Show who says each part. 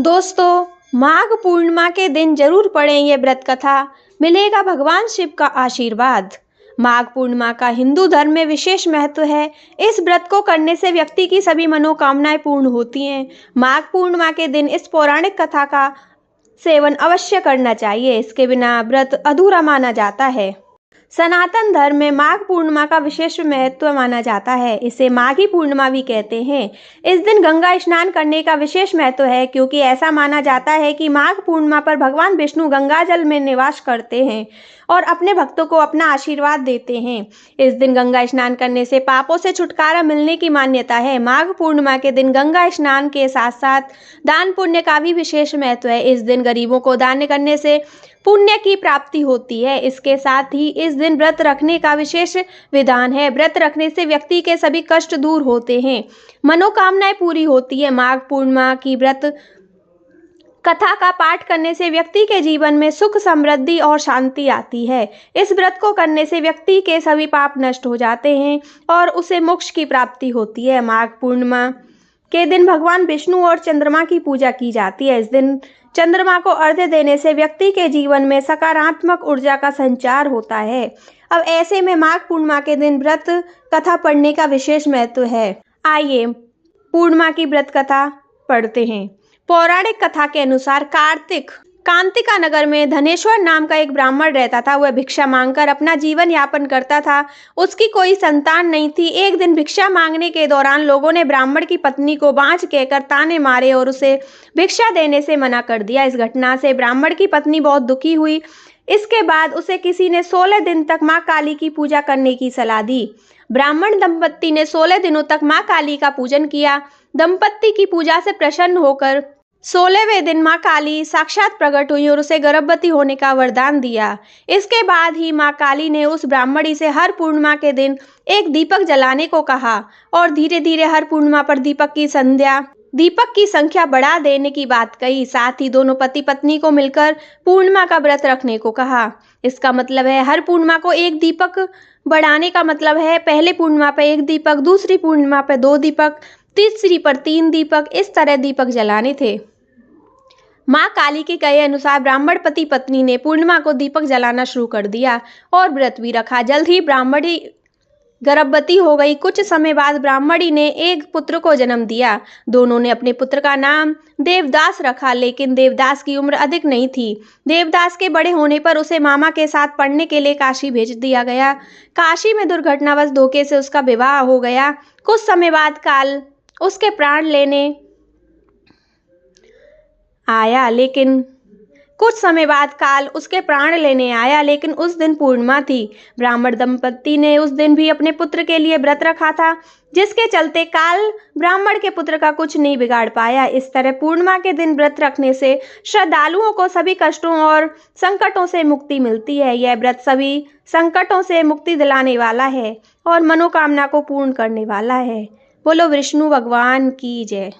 Speaker 1: दोस्तों, माघ पूर्णिमा के दिन जरूर पढ़ें ये व्रत कथा, मिलेगा भगवान शिव का आशीर्वाद। माघ पूर्णिमा का हिंदू धर्म में विशेष महत्व है। इस व्रत को करने से व्यक्ति की सभी मनोकामनाएं पूर्ण होती हैं। माघ पूर्णिमा के दिन इस पौराणिक कथा का सेवन अवश्य करना चाहिए, इसके बिना व्रत अधूरा माना जाता है। सनातन धर्म में माघ पूर्णिमा का विशेष महत्व माना जाता है। इसे माघी पूर्णिमा भी कहते हैं। इस दिन गंगा स्नान करने का विशेष महत्व है, क्योंकि ऐसा माना जाता है कि माघ पूर्णिमा पर भगवान विष्णु गंगा जल में निवास करते हैं और अपने भक्तों को अपना आशीर्वाद देते हैं। इस दिन गंगा स्नान करने से पापों से छुटकारा मिलने की मान्यता है। माघ पूर्णिमा के दिन गंगा स्नान के साथ साथ दान पुण्य का भी विशेष महत्व है। इस दिन गरीबों को दान करने से पुण्य की प्राप्ति होती है। इसके साथ ही इस दिन व्रत रखने का विशेष विधान है। व्रत रखने से व्यक्ति के सभी कष्ट दूर होते हैं, मनोकामनाएं पूरी होती है। माघ पूर्णिमा की व्रत कथा का पाठ करने से व्यक्ति के जीवन में सुख, समृद्धि और शांति आती है। इस व्रत को करने से व्यक्ति के सभी पाप नष्ट हो जाते हैं और उसे मोक्ष की प्राप्ति होती है। माघ पूर्णिमा के दिन भगवान विष्णु और चंद्रमा की पूजा की जाती है। इस दिन चंद्रमा को अर्घ्य देने से व्यक्ति के जीवन में सकारात्मक ऊर्जा का संचार होता है। अब ऐसे में माघ पूर्णिमा के दिन व्रत कथा पढ़ने का विशेष महत्व है। आइए पूर्णिमा की व्रत कथा पढ़ते हैं। पौराणिक कथा के अनुसार कांतिका नगर में धनेश्वर नाम का एक ब्राह्मण रहता था। वह भिक्षा मांगकर अपना जीवन यापन करता था। उसकी कोई संतान नहीं थी। एक दिन भिक्षा मांगने के दौरान लोगों ने ब्राह्मण की पत्नी को बांझ कहकर ताने मारे और उसे भिक्षा देने से मना कर दिया। इस घटना से ब्राह्मण की पत्नी बहुत दुखी हुई। इसके बाद उसे किसी ने 16 दिन तक माँ काली की पूजा करने की सलाह दी। ब्राह्मण दंपत्ति ने 16 दिनों तक माँ काली का पूजन किया। दंपत्ति की पूजा से प्रसन्न होकर 16वें दिन माँ काली साक्षात प्रकट हुई और उसे गर्भवती होने का वरदान दिया। इसके बाद ही माँ काली ने उस ब्राह्मणी से हर पूर्णिमा के दिन एक दीपक जलाने को कहा और धीरे धीरे हर पूर्णिमा पर दीपक की संख्या बढ़ा देने की बात कही। साथ ही दोनों पति पत्नी को मिलकर पूर्णिमा का व्रत रखने को कहा। इसका मतलब है हर पूर्णिमा को एक दीपक बढ़ाने का मतलब है पहले पूर्णिमा पर एक दीपक, दूसरी पूर्णिमा पर 2 दीपक, तीसरी पर 3 दीपक, इस तरह दीपक जलाने थे। माँ काली के कहे अनुसार ब्राह्मण पति पत्नी ने पूर्णिमा को दीपक जलाना शुरू कर दिया और व्रत भी रखा। जल्द ही ब्राह्मणी गर्भवती हो गई। कुछ समय बाद ब्राह्मणी ने एक पुत्र को जन्म दिया। दोनों ने अपने पुत्र का नाम देवदास रखा, लेकिन देवदास की उम्र अधिक नहीं थी। देवदास के बड़े होने पर उसे मामा के साथ पढ़ने के लिए काशी भेज दिया गया। काशी में दुर्घटनावश धोखे से उसका विवाह हो गया। कुछ समय बाद काल उसके प्राण लेने आया, लेकिन उस दिन पूर्णिमा थी। ब्राह्मण दंपत्ति ने उस दिन भी अपने पुत्र के लिए व्रत रखा था, जिसके चलते काल ब्राह्मण के पुत्र का कुछ नहीं बिगाड़ पाया। इस तरह पूर्णिमा के दिन व्रत रखने से श्रद्धालुओं को सभी कष्टों और संकटों से मुक्ति मिलती है। यह व्रत सभी संकटों से मुक्ति दिलाने वाला है और मनोकामना को पूर्ण करने वाला है। बोलो विष्णु भगवान की जय।